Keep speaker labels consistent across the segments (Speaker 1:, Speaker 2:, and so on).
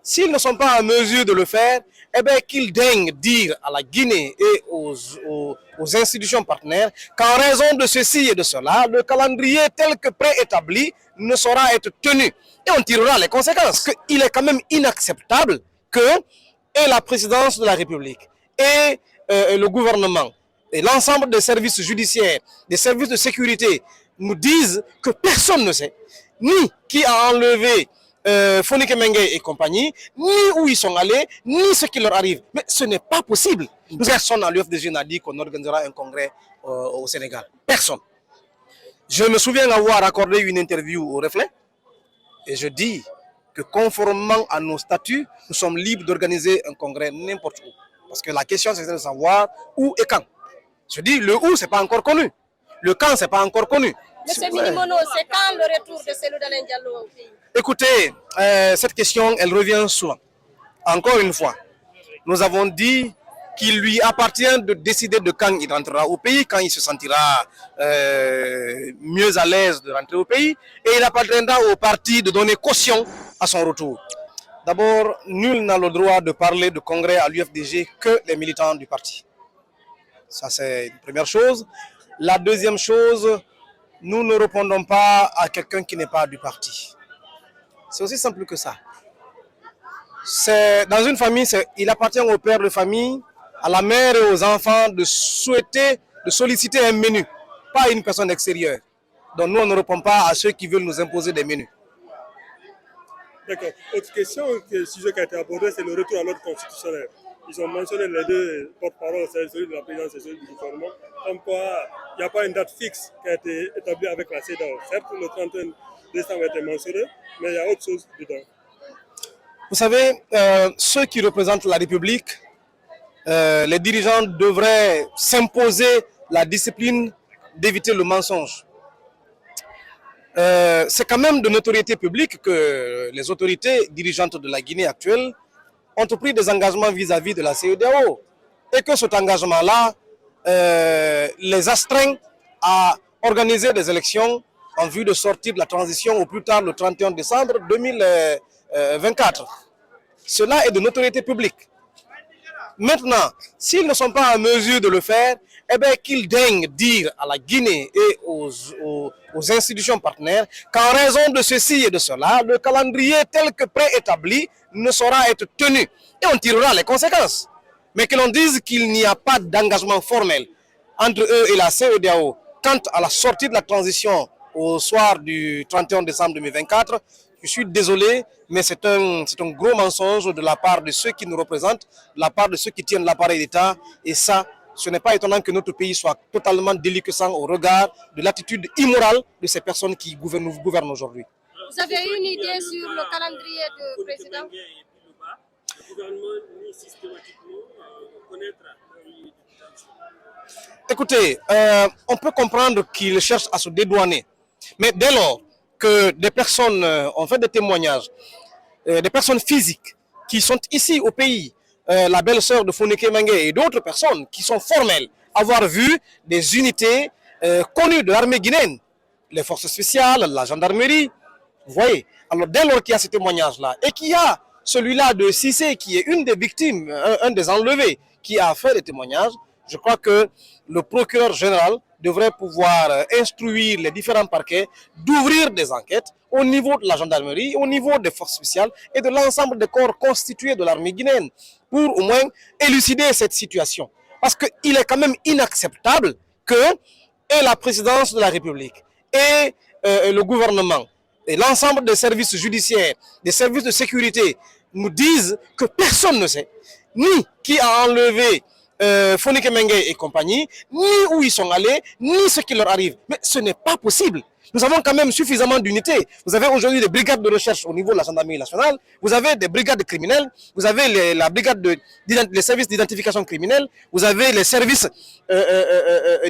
Speaker 1: s'ils ne sont pas en mesure de le faire, eh bien qu'ils daignent dire à la Guinée et aux institutions partenaires qu'en raison de ceci et de cela, le calendrier tel que préétabli ne saura être tenu. Et on tirera les conséquences. Il est quand même inacceptable que et la présidence de la République et le gouvernement et l'ensemble des services judiciaires, des services de sécurité nous disent que personne ne sait ni qui a enlevé Fonike Mengue et compagnie, ni où ils sont allés, ni ce qui leur arrive. Mais ce n'est pas possible. Personne à l'UFDG n'a dit qu'on organisera un congrès au Sénégal. Personne. Je me souviens avoir accordé une interview au Reflet et je dis que conformément à nos statuts, nous sommes libres d'organiser un congrès n'importe où. Parce que la question, c'est de savoir où et quand. Je dis, le où, ce n'est pas encore connu. Le quand, ce n'est pas encore connu.
Speaker 2: Monsieur Minimono, c'est quand le retour de Cellou Dalein Diallo au pays?
Speaker 1: Écoutez, cette question, elle revient souvent. Encore une fois, nous avons dit qu'il lui appartient de décider de quand il rentrera au pays, quand il se sentira mieux à l'aise de rentrer au pays, et il appartiendra au parti de donner caution à son retour. D'abord, nul n'a le droit de parler de congrès à l'UFDG que les militants du parti. Ça, c'est une première chose. La deuxième chose, nous ne répondons pas à quelqu'un qui n'est pas du parti. C'est aussi simple que ça. Dans une famille, il appartient au père de famille, à la mère et aux enfants de souhaiter, de solliciter un menu, pas une personne extérieure. Donc nous, on ne répond pas à ceux qui veulent nous imposer des menus.
Speaker 3: D'accord. Autre question, le sujet qui a été abordé, c'est le retour à l'ordre constitutionnel. Ils ont mentionné les deux porte-parole, celui de la présidence et celui du gouvernement, comme quoi il n'y a pas une date fixe qui a été établie avec la CEDEAO. Certes, le 31 décembre a été mentionné, mais il y a autre chose dedans.
Speaker 1: Vous savez, ceux qui représentent la République, les dirigeants devraient s'imposer la discipline d'éviter le mensonge. C'est quand même de notoriété publique que les autorités dirigeantes de la Guinée actuelle ont pris des engagements vis-à-vis de la CEDEAO et que cet engagement-là les astreint à organiser des élections en vue de sortir de la transition au plus tard le 31 décembre 2024. Cela est de notoriété publique. Maintenant, s'ils ne sont pas en mesure de le faire, eh bien qu'ils daignent dire à la Guinée et aux institutions partenaires qu'en raison de ceci et de cela, le calendrier tel que préétabli ne saura être tenu. Et on tirera les conséquences. Mais que l'on dise qu'il n'y a pas d'engagement formel entre eux et la CEDEAO quant à la sortie de la transition au soir du 31 décembre 2024, je suis désolé, mais c'est un gros mensonge de la part de ceux qui nous représentent, de la part de ceux qui tiennent l'appareil d'État. Et ça, ce n'est pas étonnant que notre pays soit totalement déliquescent au regard de l'attitude immorale de ces personnes qui nous gouvernent aujourd'hui.
Speaker 2: Vous avez une idée sur le calendrier du président?
Speaker 3: Le gouvernement nie systématiquement connaître.
Speaker 1: Écoutez, on peut comprendre qu'ils cherchent à se dédouaner. Mais dès lors que des personnes ont fait des témoignages, des personnes physiques qui sont ici au pays, la belle-sœur de Fonike Mengue et d'autres personnes qui sont formelles, avoir vu des unités connues de l'armée guinéenne, les forces spéciales, la gendarmerie, vous voyez. Alors dès lors qu'il y a ces témoignages-là et qu'il y a celui-là de Cissé qui est une des victimes, un des enlevés qui a fait des témoignages, je crois que le procureur général devrait pouvoir instruire les différents parquets d'ouvrir des enquêtes au niveau de la gendarmerie, au niveau des forces spéciales et de l'ensemble des corps constitués de l'armée guinéenne pour au moins élucider cette situation. Parce qu'il est quand même inacceptable que et la présidence de la République et le gouvernement et l'ensemble des services judiciaires, des services de sécurité nous disent que personne ne sait ni qui a enlevé Fonike Mengue et compagnie, ni où ils sont allés, ni ce qui leur arrive. Mais ce n'est pas possible. Nous avons quand même suffisamment d'unités. Vous avez aujourd'hui des brigades de recherche au niveau de la gendarmerie nationale, vous avez des brigades criminelles, vous avez la brigade les services d'identification criminelle, vous avez les services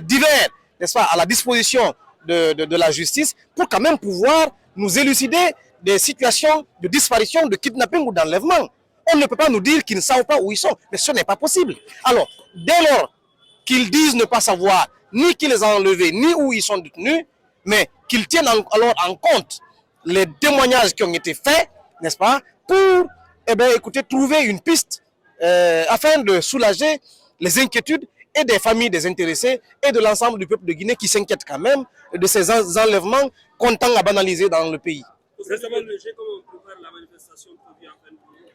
Speaker 1: divers, n'est-ce pas, à la disposition de la justice pour quand même pouvoir nous élucider des situations de disparition, de kidnapping ou d'enlèvement. On ne peut pas nous dire qu'ils ne savent pas où ils sont, mais ce n'est pas possible. Alors, dès lors qu'ils disent ne pas savoir ni qui les a enlevés, ni où ils sont détenus, mais qu'ils tiennent alors en compte les témoignages qui ont été faits, n'est-ce pas, pour eh bien, écoutez, trouver une piste afin de soulager les inquiétudes et des familles des intéressés et de l'ensemble du peuple de Guinée qui s'inquiète quand même de ces enlèvements qu'on tend à banaliser dans le pays.
Speaker 3: Récemment, comment on prépare la manifestation prévue en fin de journée?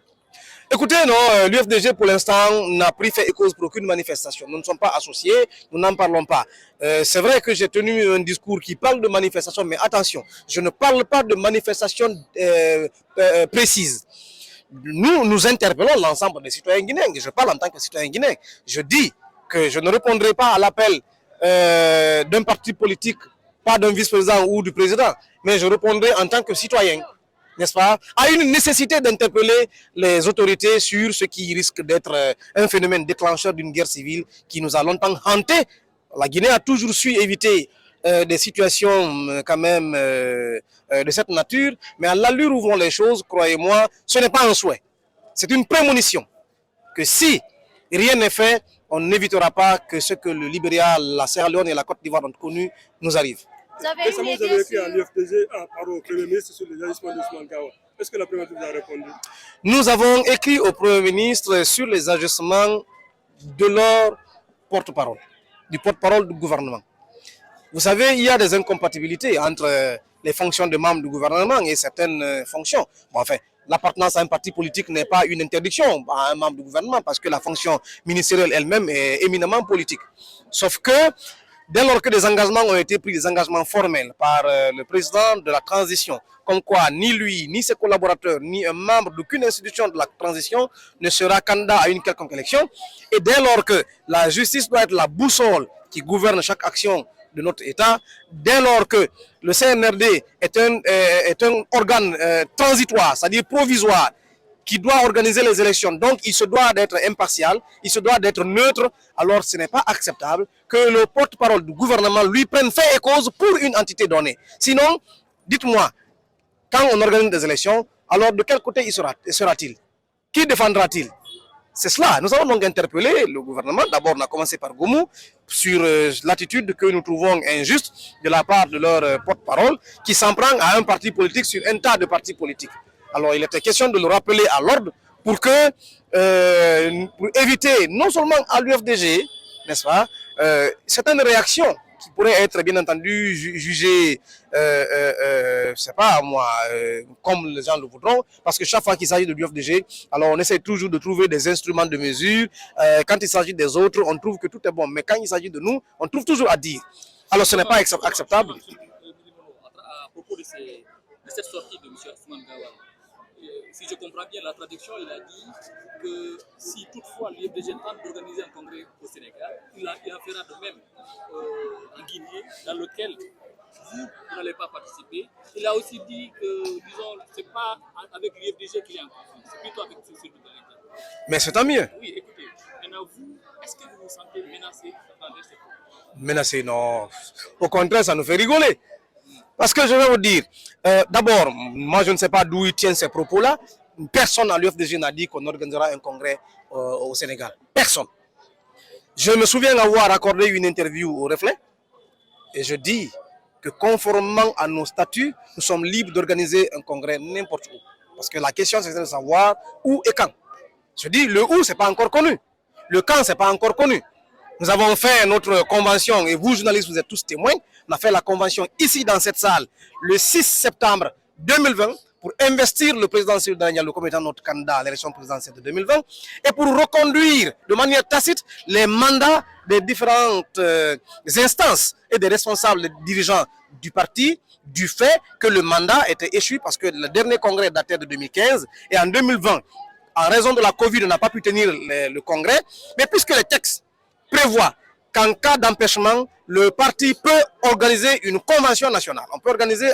Speaker 1: Écoutez, non, l'UFDG pour l'instant n'a pris fait et cause pour aucune manifestation. Nous ne sommes pas associés, nous n'en parlons pas. C'est vrai que j'ai tenu un discours qui parle de manifestation, mais attention, je ne parle pas de manifestation précise. Nous interpellons l'ensemble des citoyens guinéens. Je parle en tant que citoyen guinéen. Je dis que je ne répondrai pas à l'appel d'un parti politique, pas d'un vice-président ou du président, mais je répondrai en tant que citoyen, n'est-ce pas, à une nécessité d'interpeller les autorités sur ce qui risque d'être un phénomène déclencheur d'une guerre civile qui nous a longtemps hanté. La Guinée a toujours su éviter des situations quand même de cette nature, mais à l'allure où vont les choses, croyez-moi, ce n'est pas un souhait. C'est une prémonition que si rien n'est fait, on n'évitera pas que ce que le Libéria, la Sierra Leone et la Côte d'Ivoire ont connu nous arrive.
Speaker 3: Récemment, vous avez écrit à l'UFDG, au Premier ministre sur les agissements d'Ousmane Gawa. Est-ce que la Première ministre vous a répondu?
Speaker 1: Nous avons écrit au Premier ministre sur les agissements de leur porte-parole, du porte-parole du gouvernement. Vous savez, il y a des incompatibilités entre les fonctions de membres du gouvernement et certaines fonctions. Bon, enfin, l'appartenance à un parti politique n'est pas une interdiction à un membre du gouvernement parce que la fonction ministérielle elle-même est éminemment politique. Sauf que dès lors que des engagements ont été pris, des engagements formels par le président de la transition, comme quoi ni lui, ni ses collaborateurs, ni un membre d'aucune institution de la transition ne sera candidat à une quelconque élection, et dès lors que la justice doit être la boussole qui gouverne chaque action de notre État, dès lors que le CNRD est un organe transitoire, c'est-à-dire provisoire, qui doit organiser les élections, donc il se doit d'être impartial, il se doit d'être neutre, alors ce n'est pas acceptable que le porte-parole du gouvernement lui prenne fait et cause pour une entité donnée. Sinon, dites-moi, quand on organise des élections, alors de quel côté il sera-t-il? Qui défendra-t-il? C'est cela. Nous avons donc interpellé le gouvernement. D'abord, on a commencé par Goumou sur l'attitude que nous trouvons injuste de la part de leur porte-parole qui s'en prend à un parti politique sur un tas de partis politiques. Alors, il était question de le rappeler à l'ordre pour pour éviter non seulement à l'UFDG, n'est-ce pas, certaines réactions qui pourraient être bien entendu jugées, je sais pas moi, comme les gens le voudront, parce que chaque fois qu'il s'agit de l'UFDG, alors on essaie toujours de trouver des instruments de mesure. Quand il s'agit des autres, on trouve que tout est bon, mais quand il s'agit de nous, on trouve toujours à dire. Alors ce n'est pas acceptable.
Speaker 4: À propos de cette sortie de M. Ousmane Gawa, si je comprends bien la traduction, il a dit que si toutefois l'UFDG tente d'organiser un congrès au Sénégal, il en fera de même en Guinée, dans lequel vous n'allez pas participer. Il a aussi dit que, disons, ce n'est pas avec l'UFDG qu'il est en conflit, c'est plutôt avec celui de l'État.
Speaker 1: Mais c'est tant mieux.
Speaker 4: Oui, écoutez, maintenant vous, est-ce que vous vous sentez menacé par cette chose?
Speaker 1: Menacé, non. Au contraire, ça nous fait rigoler. Parce que je vais vous dire, d'abord, moi je ne sais pas d'où il tient ces propos-là. Personne à l'UFDG n'a dit qu'on organisera un congrès au Sénégal. Personne. Je me souviens avoir accordé une interview au Reflet et je dis que conformément à nos statuts, nous sommes libres d'organiser un congrès n'importe où. Parce que la question c'est de savoir où et quand. Je dis le où, c'est pas encore connu. Le quand, c'est pas encore connu. Nous avons fait notre convention, et vous, journalistes, vous êtes tous témoins. On a fait la convention ici, dans cette salle, le 6 septembre 2020, pour investir le président Cellou Dalein Diallo comme étant notre candidat à l'élection présidentielle de 2020, et pour reconduire de manière tacite les mandats des différentes instances et des responsables dirigeants du parti, du fait que le mandat était échu parce que le dernier congrès datait de 2015, et en 2020, en raison de la Covid, on n'a pas pu tenir le congrès, mais puisque les textes prévoit qu'en cas d'empêchement, le parti peut organiser une convention nationale. On peut organiser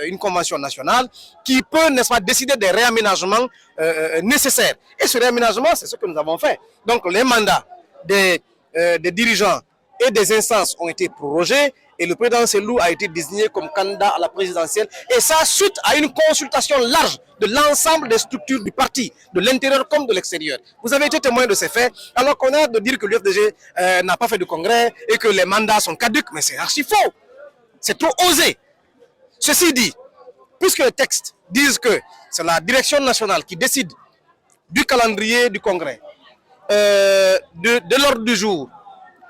Speaker 1: une convention nationale qui peut, n'est-ce pas, décider des réaménagements nécessaires. Et ce réaménagement, c'est ce que nous avons fait. Donc les mandats des dirigeants et des instances ont été prorogés et le président Cellou a été désigné comme candidat à la présidentielle. Et ça suite à une consultation large de l'ensemble des structures du parti, de l'intérieur comme de l'extérieur. Vous avez été témoin de ces faits, alors qu'on a de dire que l'UFDG n'a pas fait de congrès et que les mandats sont caducs, mais c'est archi faux. C'est trop osé. Ceci dit, puisque les textes disent que c'est la direction nationale qui décide du calendrier du congrès, de l'ordre du jour,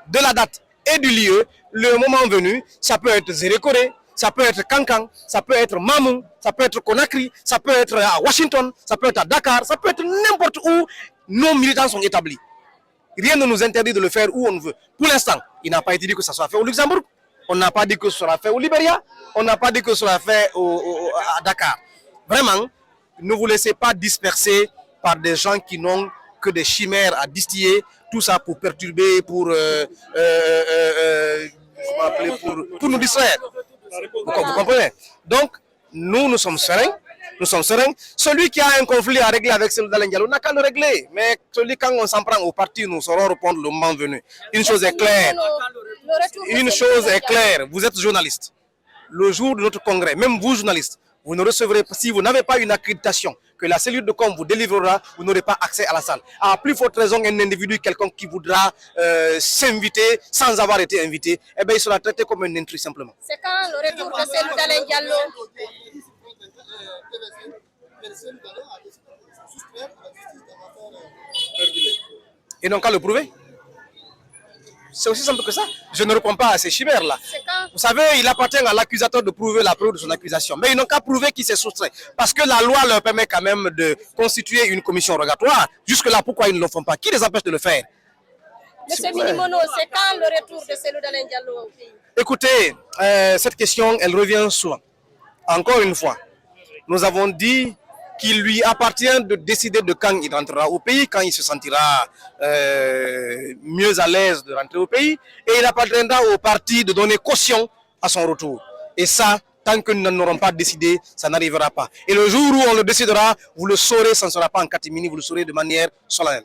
Speaker 1: de la date et du lieu, le moment venu, ça peut être Zérékoré, ça peut être Kankan, ça peut être Mamou, ça peut être Conakry, ça peut être à Washington, ça peut être à Dakar, ça peut être n'importe où nos militants sont établis. Rien ne nous interdit de le faire où on veut. Pour l'instant, il n'a pas été dit que ça soit fait au Luxembourg, on n'a pas dit que ce sera fait au Libéria, on n'a pas dit que ce sera fait à Dakar. Vraiment, ne vous laissez pas disperser par des gens qui n'ont que des chimères à distiller, tout ça pour perturber, pour nous distraire. Vous comprenez? Donc, nous sommes sereins. Nous sommes sereins. Celui qui a un conflit à régler avec celui d'Alain Diallo n'a qu'à le régler. Mais celui, quand on s'en prend au parti, nous saurons répondre le moment venu. Une chose est claire. Une chose est claire. Vous êtes journaliste. Le jour de notre congrès, même vous, journalistes, vous ne recevrez pas, si vous n'avez pas une accréditation que la cellule de com vous délivrera, vous n'aurez pas accès à la salle. À plus forte raison, un individu, quelconque qui voudra s'inviter sans avoir été invité, eh bien, il sera traité comme un intrus simplement.
Speaker 2: C'est quand le retour de celui d'Alain Diallo?
Speaker 1: Et n'ont qu'à le prouver. C'est aussi simple que ça. Je ne réponds pas à ces chimères-là. Vous savez, il appartient à l'accusateur de prouver la preuve de son accusation. Mais ils n'ont qu'à prouver qu'il s'est soustrait. Parce que la loi leur permet quand même de constituer une commission rogatoire. Jusque-là, pourquoi ils ne le font pas? Qui les empêche de le faire?
Speaker 2: Monsieur Minimono, c'est quand le retour de celui d'Alain Diallo au pays?
Speaker 1: Écoutez, cette question, elle revient souvent. Encore une fois, nous avons dit qu'il lui appartient de décider de quand il rentrera au pays, quand il se sentira mieux à l'aise de rentrer au pays, et il appartiendra au parti de donner caution à son retour. Et ça, tant que nous n'aurons pas décidé, ça n'arrivera pas. Et le jour où on le décidera, vous le saurez, ça ne sera pas en catimini, vous le saurez de manière solennelle.